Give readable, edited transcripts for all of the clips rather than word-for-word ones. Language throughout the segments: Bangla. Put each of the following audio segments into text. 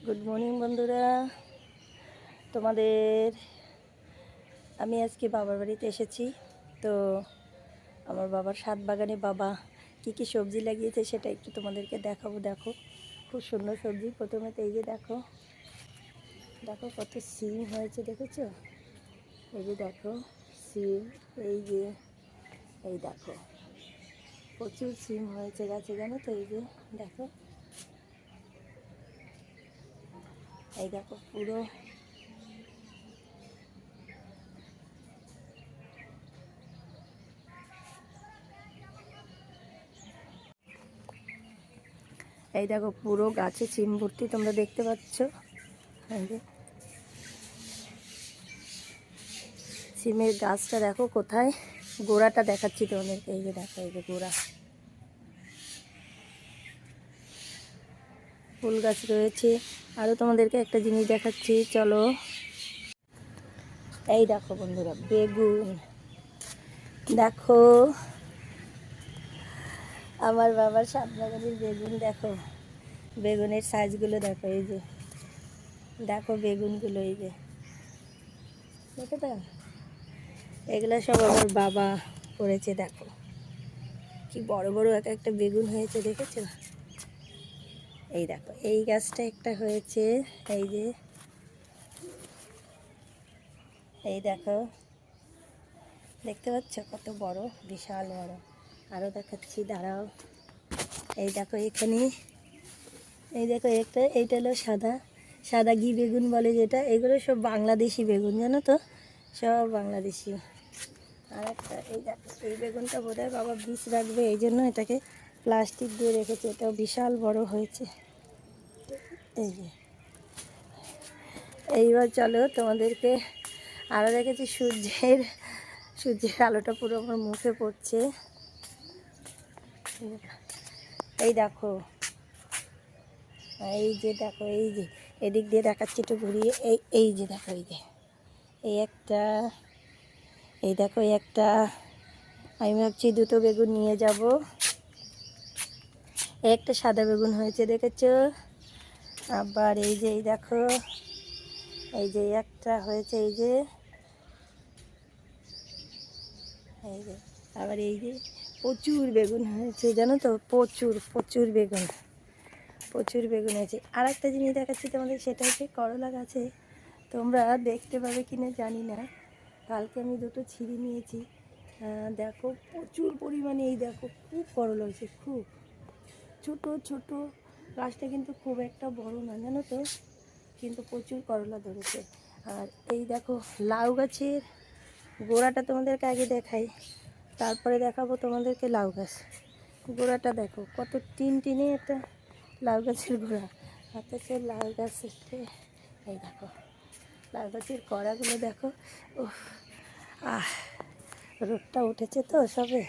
গুড মর্নিং বন্ধুরা, তোমাদের আমি আজকে বাবার বাড়িতে এসেছি। তো আমার বাবার ছাদ বাগানে বাবা কি কি সবজি লাগিয়েছে সেটা একটু তোমাদেরকে দেখাবো। দেখো খুব সুন্দর সবজি। প্রথমে তো এই যে দেখো দেখো কত সিম হয়েছে, দেখেছো? এই যে দেখো সিম, এই দেখো প্রচুর সিম হয়েছে গাছে, জানো তো? এই যে দেখো, এই দেখো পুরো এই দেখো পুরো গাছে সিম ভর্তি, তোমরা দেখতে পাচ্ছ। এই যে সিমের গাছটা দেখো কোথায়, গোড়াটা দেখাচ্ছি তোমাদেরকে। এই যে দেখো, এই যে গোড়া, ফুল গাছ রয়েছে। আরও তোমাদেরকে একটা জিনিস দেখাচ্ছি, চলো। এই দেখো বন্ধুরা, বেগুন দেখো, আমার বাবার ছাদ বাগানের বেগুন দেখো, বেগুনের সাইজগুলো দেখো। এই যে দেখো বেগুনগুলো, এই যে দেখো তো, এগুলো সব আমার বাবা করেছে। দেখো কি বড় বড় এক একটা বেগুন হয়েছে, দেখেছো? এই দেখো এই গাছটা একটা হয়েছে, এই যে এই দেখো, দেখতে পাচ্ছ কত বড়, বিশাল বড়। আরও দেখাচ্ছি, দাঁড়াও। এই দেখো এখানে, এই দেখো একটা, এইটা হলো সাদা সাদা ঘি বেগুন বলে যেটা। এগুলো সব বাংলাদেশি বেগুন, জানো তো, সব বাংলাদেশি। আর একটা এই দেখো, এই বেগুনটা বোধহয় বাবা বীজ রাখবে, এই জন্য এটাকে প্লাস্টিক দিয়ে রেখেছে। এটাও বিশাল বড় হয়েছে। এই যে এইবার চলো তোমাদেরকে আরও দেখেছি, সূর্যের আলোটা পুরো আমার মুখে পড়ছে। এই দেখো, এই যে দেখো, এই যে এদিক দিয়ে দেখাচ্ছি একটু ঘুরিয়ে। এই যে দেখো, এই যে এই একটা, এই দেখো এই একটা। আমি ভাবছি দুটো বেগুন নিয়ে যাব। একটা সাদা বেগুন হয়েছে, দেখেছো? আবার এই যে এই দেখো, এই যে একটা হয়েছে, এই যে এই যে আবার এই যে প্রচুর বেগুন হয়েছে, জানো তো, প্রচুর প্রচুর বেগুন, প্রচুর বেগুন হয়েছে। আর একটা জিনিস দেখাচ্ছি তোমাদের, সেটা হচ্ছে করলা গাছে। তোমরা দেখতে পাবে কিনা জানি না, কালকে আমি দুটো ছিঁড়ে নিয়েছি। দেখো প্রচুর পরিমাণে, এই দেখো খুব করলা হয়েছে, খুব ছোট ছোট। গাছটা কিন্তু খুব একটা বড় না, জানো তো, কিন্তু প্রচুর করলা ধরেছে। আর এই দেখো লাউ গাছের গোড়াটা তোমাদেরকে আগে দেখাই, তারপরে দেখাবো তোমাদেরকে লাউ গাছ। গোড়াটা দেখো কত টিনে একটা লাউ গাছের গোড়া। অথচ লাউ গাছের, এই দেখো লাউ গাছের কড়াগুলো দেখো। ও রোদটা উঠেছে তো সবে।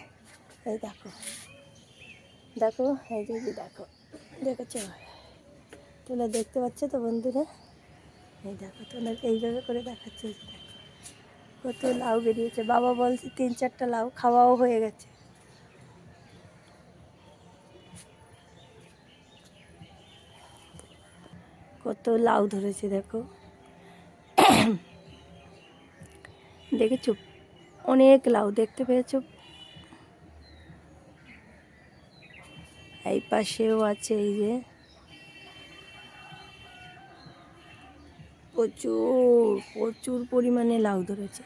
এই দেখো দেখো, এই যে দেখো, দেখেছো? তোমরা দেখতে পাচ্ছ তো বন্ধুরা? এই দেখো, তোমাদেরকে এইভাবে করে দেখাচ্ছে। এই যে দেখো কত লাউ বেরিয়েছে। বাবা বলছে 3-4টা লাউ খাওয়াও হয়ে গেছে। কত লাউ ধরেছে দেখো, দেখেছো? অনেক লাউ দেখতে পেয়েছো? এই পাশেও আছে, এই যে প্রচুর প্রচুর পরিমাণে লাউ ধরেছে।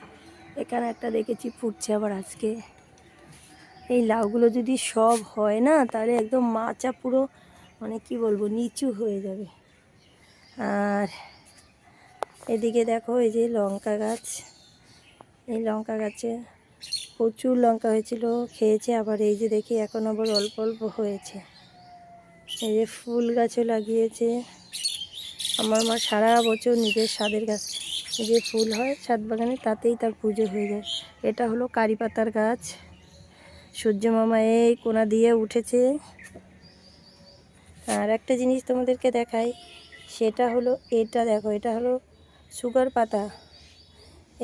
এখানে একটা দেখেছি ফুটছে আবার আজকে। এই লাউগুলো যদি সব হয় না, তাহলে একদম মাচা পুরো, মানে কি বলবো, নিচু হয়ে যাবে। আর এদিকে দেখো, এই যে লঙ্কা গাছ, এই লঙ্কা গাছে প্রচুর লঙ্কা হয়েছিল, খেয়েছে। আবার এই যে দেখি এখন আবার অল্প অল্প হয়েছে। এই যে ফুল গাছও লাগিয়েছে। আমার মা সারা বছর নিজের ছাদের গাছ, যে ফুল হয় ছাদ বাগানে, তাতেই তার পুজো হয়ে যায়। এটা হলো কারি পাতার গাছ। সূর্য মামা এই কোনা দিয়ে উঠেছে। আর একটা জিনিস তোমাদেরকে দেখাই, সেটা হলো এটা দেখো, এটা হলো সুগার পাতা।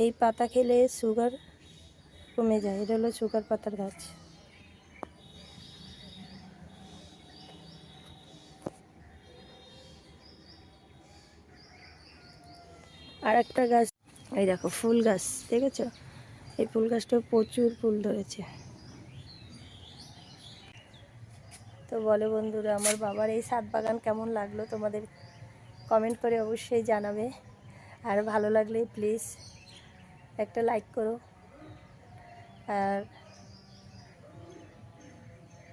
এই পাতা খেলে সুগার কমে যায়। এটা হলো সুগার পাতার গাছ। আর একটা গাছ, এই দেখো ফুল গাছ দেখেছো, এই ফুল গাছটাও প্রচুর ফুল ধরেছে। তো বলো বন্ধুরা, আমার বাবার এই ছাদ বাগান কেমন লাগলো তোমাদের কমেন্ট করে অবশ্যই জানাবে। আর ভালো লাগলে প্লিজ একটা লাইক করো। আর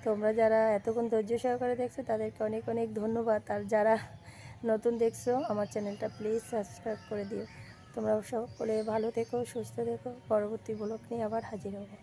তোমরা যারা এতক্ষণ ধৈর্য সহকারে দেখছো তাদেরকে অনেক অনেক ধন্যবাদ। আর যারা নতুন দেখছো আমার চ্যানেলটা প্লিজ সাবস্ক্রাইব করে দিও। তোমরা সকলে ভালো থেকো, সুস্থ থেকো। পরবর্তী ব্লগ নিয়ে আবার হাজির হবো।